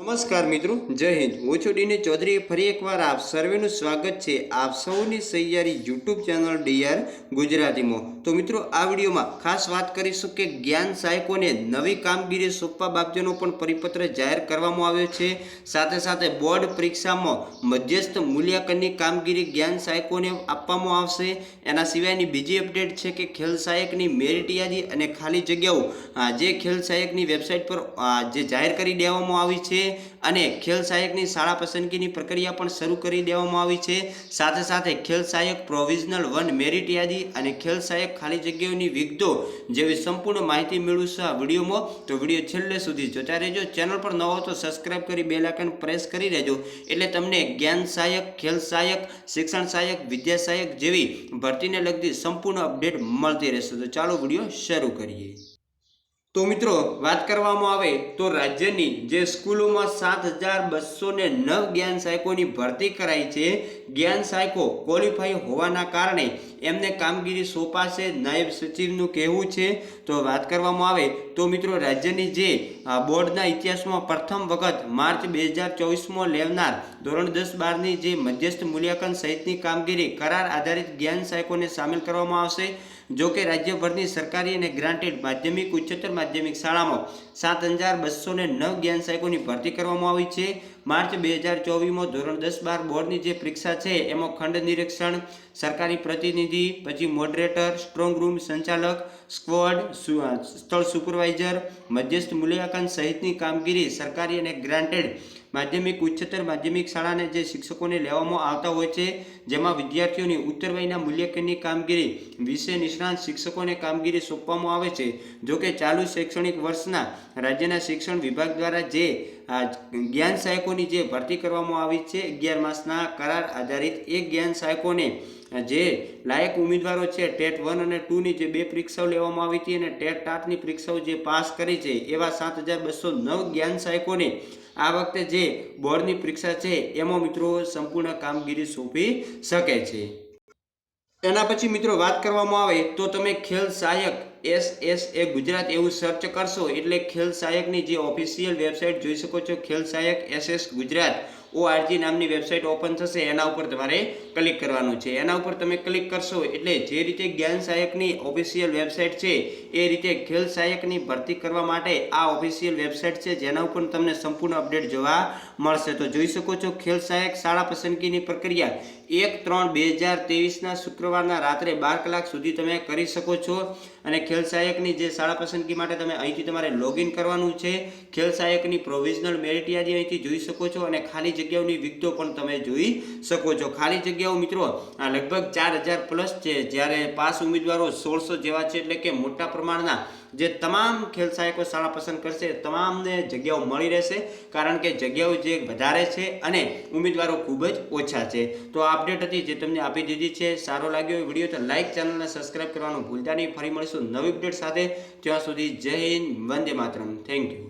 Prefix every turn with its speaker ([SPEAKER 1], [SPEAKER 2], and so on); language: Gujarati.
[SPEAKER 1] નમસ્કાર મિત્રો, જય હિન્દ। હું છું ડીને ચૌધરી। ફરી એકવાર આપ સર્વેનું સ્વાગત છે આપ સૌની સહિયારી યુટ્યુબ ચેનલ ડીઆર ગુજરાતીમાં। તો મિત્રો, આ વિડીયોમાં ખાસ વાત કરીશું કે જ્ઞાન સહાયકોને નવી કામગીરી સોંપવા બાબતેનો પણ પરિપત્ર જાહેર કરવામાં આવ્યો છે। સાથે સાથે બોર્ડ પરીક્ષામાં મધ્યસ્થ મૂલ્યાંકનની કામગીરી જ્ઞાન સહાયકોને આપવામાં આવશે। એના સિવાયની બીજી અપડેટ છે કે ખેલ સહાયકની મેરિટ યાદી અને ખાલી જગ્યાઓ જે ખેલ સહાયકની વેબસાઇટ પર જે જાહેર કરી દેવામાં આવી છે અને ખેલ સહાયકની શાળા પસંદગીની પ્રક્રિયા પણ શરૂ કરી દેવામાં આવી છે। સાથે સાથે ખેલ સહાયક પ્રોવિઝનલ 1 મેરિટ યાદી અને ખેલ સહાયક ખાલી જગ્યાઓની વિગતો જેવી સંપૂર્ણ માહિતી મેળવશો આ વિડીયોમાં। તો વિડીયો છેલ્લે સુધી જોતા રહેજો। ચેનલ પર નવો તો સબસ્ક્રાઇબ કરી બેલ આઇકન પ્રેસ કરી દેજો, એટલે તમને જ્ઞાન સહાયક, ખેલ સહાયક, શિક્ષણ સહાયક, વિદ્યા સહાયક જેવી ભરતીને લગતી સંપૂર્ણ અપડેટ મળતી રહેશે। તો ચાલો વિડીયો શરૂ કરીએ। તો મિત્રો, વાત કરવામાં આવે તો રાજ્યની જે સ્કૂલોમાં 7209 જ્ઞાન સહાયકોની ભરતી કરાઈ છે। જ્ઞાન સહાયકો ક્વોલિફાઈ હોવાના કારણે એમને કામગીરી સોંપાશે, નાયબ સચિવનું કહેવું છે। તો વાત કરવામાં આવે તો મિત્રો, રાજ્યની જે બોર્ડના ઇતિહાસમાં પ્રથમ વખત માર્ચ 2024માં લેવનાર ધોરણ 10-12ની જે મધ્યસ્થ મૂલ્યાંકન સહિતની કામગીરી કરાર આધારિત જ્ઞાન સહાયકોને સામેલ કરવામાં આવશે। જો કે રાજ્યભરની સરકારી અને ગ્રાન્ટેડ માધ્યમિક ઉચ્ચતર માધ્યમિક શાળામાં 7209 જ્ઞાન સહાયકોની ભરતી કરવામાં આવી છે। માર્ચ 2024માં ધોરણ 10-12 બોર્ડની જે પરીક્ષા છે એમાં ખંડ નિરીક્ષણ, સરકારી પ્રતિનિધિ, પછી મોડરેટર, સ્ટ્રોંગ રૂમ સંચાલક, સ્ક્વોડ, સ્થળ સુપરવાઇઝર, મધ્યસ્થ મૂલ્યાંકન સહિતની કામગીરી સરકારી અને ગ્રાન્ટેડ માધ્યમિક ઉચ્ચતર માધ્યમિક શાળાને જે શિક્ષકોને લેવામાં આવતા હોય છે, જેમાં વિદ્યાર્થીઓની ઉત્તરવયના મૂલ્યાંકનની કામગીરી વિશે નિષ્ણાંત શિક્ષકોને કામગીરી સોંપવામાં આવે છે। જો કે ચાલુ શૈક્ષણિક વર્ષના રાજ્યના શિક્ષણ વિભાગ દ્વારા જે જ્ઞાન સહાયકોની જે ભરતી કરવામાં આવી છે 11 માસના કરાર આધારિત એ જ્ઞાન સહાયકોને જે લાયક ઉમેદવારો છે ટેટ 1 અને 2ની જે બે પરીક્ષાઓ લેવામાં આવી હતી અને ટેટ 8ની પરીક્ષાઓ જે પાસ કરી છે એવા 7209 જ્ઞાન સહાયકોને આ વખતે જે બોર્ડની પરીક્ષા છે એમાં મિત્રો સંપૂર્ણ કામગીરી સોંપી શકે છે। એના પછી મિત્રો વાત કરવામાં આવે તો તમે ખેલ સહાયક SSA ગુજરાત એવું સર્ચ કરશો એટલે ખેલ સહાયકની જે ઓફિશિયલ વેબસાઇટ જોઈ શકો છો। ખેલ સહાયક SS ગુજરાત ORG નામની વેબસાઇટ ઓપન થશે, એના ઉપર તમારે ક્લિક કરવાનું છે। એના ઉપર તમે ક્લિક કરશો એટલે જે રીતે જ્ઞાન સહાયકની ઓફિશિયલ વેબસાઇટ છે એ રીતે ખેલ સહાયકની ભરતી કરવા માટે આ ઓફિશિયલ વેબસાઇટ છે, જેના ઉપર તમને સંપૂર્ણ અપડેટ જોવા મળશે। તો જોઈ શકો છો ખેલ સહાયક શાળા પસંદગીની પ્રક્રિયા 1/3/2023ના શુક્રવારના રાત્રે 12 કલાક સુધી તમે કરી શકો છો અને ખેલ સહાયકની જે શાળા પસંદગી માટે તમે અહીંથી તમારે લોગિન કરવાનું છે। ખેલ સહાયકની પ્રોવિઝનલ મેરિટ યાદી અહીંથી જોઈ શકો છો અને ખાલી જગ્યાઓની વિગતો પણ તમે જોઈ શકો છો। ખાલી જગ્યાઓ મિત્રો લગભગ 4000 પ્લસ છે, જ્યારે પાસ ઉમેદવારો 1600 જેવા છે, એટલે કે મોટા પ્રમાણના જે તમામ ખેલ સહાયકો શાળા પસંદ કરશે તમામને જગ્યાઓ મળી રહેશે, કારણ કે જગ્યાઓ જે વધારે છે અને ઉમેદવારો ખૂબ જ ઓછા છે। તો આ અપડેટ હતી જે તમને આપી દીધી છે। સારો લાગ્યો વિડીયો તો લાઇક, ચેનલને સબસ્ક્રાઇબ કરવાનું ભૂલતા નહીં। ફરી મળીશું નવી અપડેટ સાથે, ત્યાં સુધી જય હિન્દ, વંદે માતરમ। Thank you.